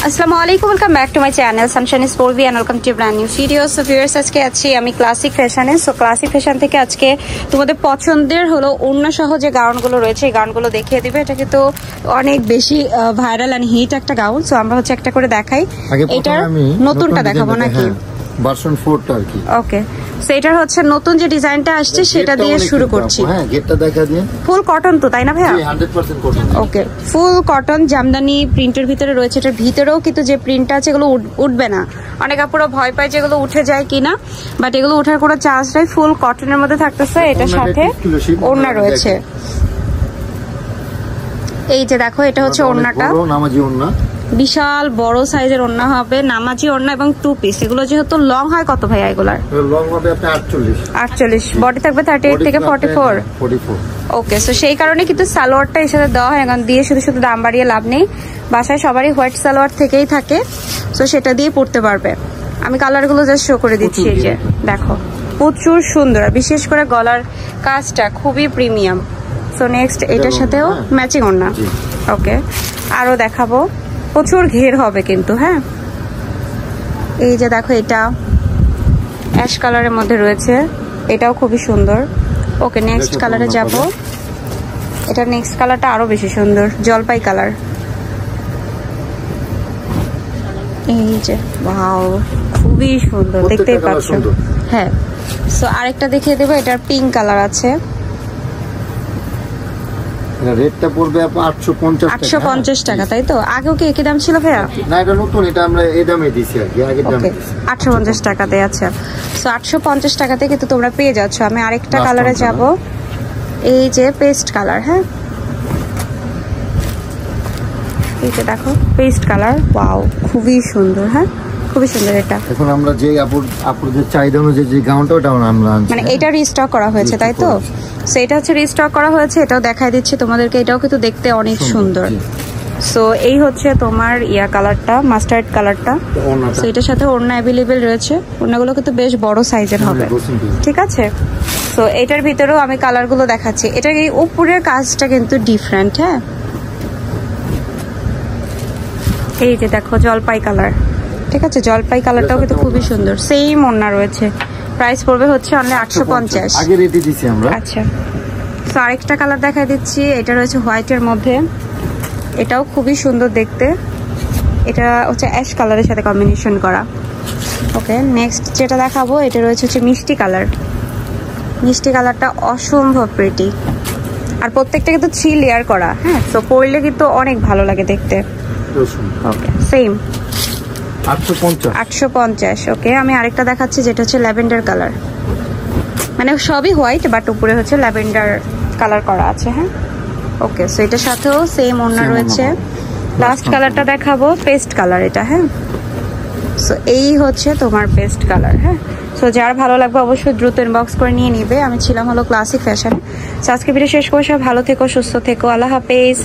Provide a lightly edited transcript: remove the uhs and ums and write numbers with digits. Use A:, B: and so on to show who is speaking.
A: আসসালামু আলাইকুম, welcome back to my channel Sunshine SportV and welcome to brand new video. So viewers, আজকে আছি আমি ক্লাসিক ফ্যাশনে। সো ক্লাসিক ফ্যাশন থেকে আজকে তোমাদের পছন্দের হলো ওড়না সহ যে গাউনগুলো রয়েছে এই গাউনগুলো দেখিয়ে দিবে। এটা কিন্তু অনেক বেশি ভাইরাল এন্ড হিট একটা গাউন। সো আমরা হচ্ছে একটা করে দেখাই। এটার নতুনটা দেখাবো নাকি?
B: ভার্সন 4 টা আর কি।
A: ওকে, সো এটার হচ্ছে নতুন যে ডিজাইনটা আসছে সেটা দিয়ে শুরু করছি।
B: হ্যাঁ, গেটটা দেখা দিন।
A: ফুল কটন তো, তাই না ভাইয়া?
B: জি, 100% কটন।
A: ওকে, ফুল কটন জামদানি প্রিন্টের ভিতরে রয়েছে। এটার ভিতরেও কিন্তু যে প্রিন্টটা আছে এগুলো উঠবে না। অনেক আপুরা ভয় পায় যেগুলো উঠে যায় কিনা, বাট এগুলো ওঠার কোনো চান্স নাই। ফুল কটনের মধ্যে থাকতেছে। এটার সাথে ওড়না রয়েছে। এই যে দেখো, এটা হচ্ছে ওড়নাটা,
B: নামাজি ওড়না,
A: বিশাল বড় সাইজের ওড়না হবে, নামাজি ওড়না এবং টু পিস। এগুলো যেহেতু লং হয়, কত ভাই এগুলার?
B: লং হবে আপনার
A: 48, বডি থাকবে 38 থেকে 44। ওকে, সো সেই কারণে কিন্তু সালোয়ারটা এর সাথে দেওয়া হয়, কারণ দিয়ে শুধু শুধু দাম বাড়িয়ে লাভ নেই। বাসায় সবারই হোয়াইট সালোয়ার থেকেই থাকে, সো সেটা দিয়ে পরতে পারবে। আমি কালারগুলো জাস্ট শো করে দিচ্ছি। এই যে দেখো, প্রচুর সুন্দর, বিশেষ করে গলার কাজটা খুবই প্রিমিয়াম। সো নেক্সট এটার সাথেও ম্যাচিং ওড়না। ওকে, আরো দেখাবো, প্রচুর ঘের হবে কিন্তু। হ্যাঁ, এই যে দেখো, এটা অ্যাশ কালারের মধ্যে রয়েছে, এটাও খুবই সুন্দর। ওকে, নেক্সট কালারে যাব। এটা নেক্সট কালারটা আরো বেশি সুন্দর, জলপাই কালার। এই যে ওয়াও, খুবই সুন্দর, দেখতেই পাচ্ছ। হ্যাঁ, সো আরেকটা দেখিয়ে দেবো, এটার পিঙ্ক কালার আছে।
B: রেটটা পড়বে 850
A: টাকা, তাই তো? আগেও কি একই দাম ছিল ভাইয়া?
B: না, এটা নতুন, এটা আমরা এই দামে দিছি আর কি, আগের দামে দিছি
A: 850 টাকাতে। আচ্ছা, সো 850 টাকাতে কিন্তু তোমরা পেয়ে যাচ্ছ। আমি আরেকটা কালারে যাব, এই যে পেস্ট কালার। হ্যাঁ, এই যে দেখো, পেস্ট কালার। ওয়াও, খুবই সুন্দর। হ্যাঁ, খুবই সুন্দর। এটা এখন
B: আমরা যে আপুদের চাহিদা অনুযায়ী যে গাউনটা, ওটা আমরা
A: মানে এটা রিস্টক করা হয়েছে, তাই তো? সো এটা হচ্ছে রিস্টক করা হয়েছে, এটাও দেখাই দিচ্ছি তোমাদেরকে। এটাও কিন্তু দেখতে অনেক সুন্দর। সো এই হচ্ছে তোমার কালারটা, মাস্টার্ড কালারটা। সো এটার সাথে ওড়না অ্যাভেলেবেল রয়েছে। ওড়নাগুলো কিন্তু বেশ বড় সাইজের হবে, ঠিক আছে? সো এটার ভিতরেও আমি কালারগুলো দেখাচ্ছি। এটার এই উপরের কাজটা কিন্তু ডিফারেন্ট। হ্যাঁ, এই যে দেখো, জলপাই কালার, ঠিক আছে? জলপাই কালারটাও কিন্তু খুবই সুন্দর। সেম ওড়না রয়েছে। প্রাইস পড়বে হচ্ছে অনলি 850।
B: আগে রেটে দিছি আমরা।
A: আচ্ছা, সো আরেকটা কালার দেখাই দিচ্ছি। এটা রয়েছে হোয়াইটের মধ্যে, এটাও খুবই সুন্দর দেখতে। এটা হচ্ছে অ্যাশ কালারের সাথে কম্বিনেশন করা। ওকে, নেক্সট যেটা দেখাবো, এটা রয়েছে হচ্ছে মিষ্টি কালার। মিষ্টি কালারটা অসম্ভব প্রিটি, আর প্রত্যেকটা কিন্তু 3 লেয়ার করা। হ্যাঁ, তো পরলে কিন্তু অনেক ভালো লাগে দেখতে। ওকে, সেম 850। ওকে, আমি আরেকটা দেখাচ্ছি, যেটা হচ্ছে ল্যাভেন্ডার কালার। মানে সবই হোয়াইট, বাট উপরে হচ্ছে ল্যাভেন্ডার কালার করা আছে। হ্যাঁ, ওকে, সো এটার সাথেও সেম ওড়না রয়েছে। লাস্ট কালারটা দেখাবো, পেস্ট কালার এটা। হ্যাঁ, সো এই হচ্ছে তোমার পেস্ট কালার। হ্যাঁ, সো যার ভালো লাগবে অবশ্যই দ্রুত ইনবক্স করে নিয়ে নিবে। আমি ছিলাম হলো ক্লাসিক ফ্যাশন। আজকে ভিডিও শেষ করে সব ভালো থেকো, সুস্থ থেকো, আল্লাহ হাফেজ।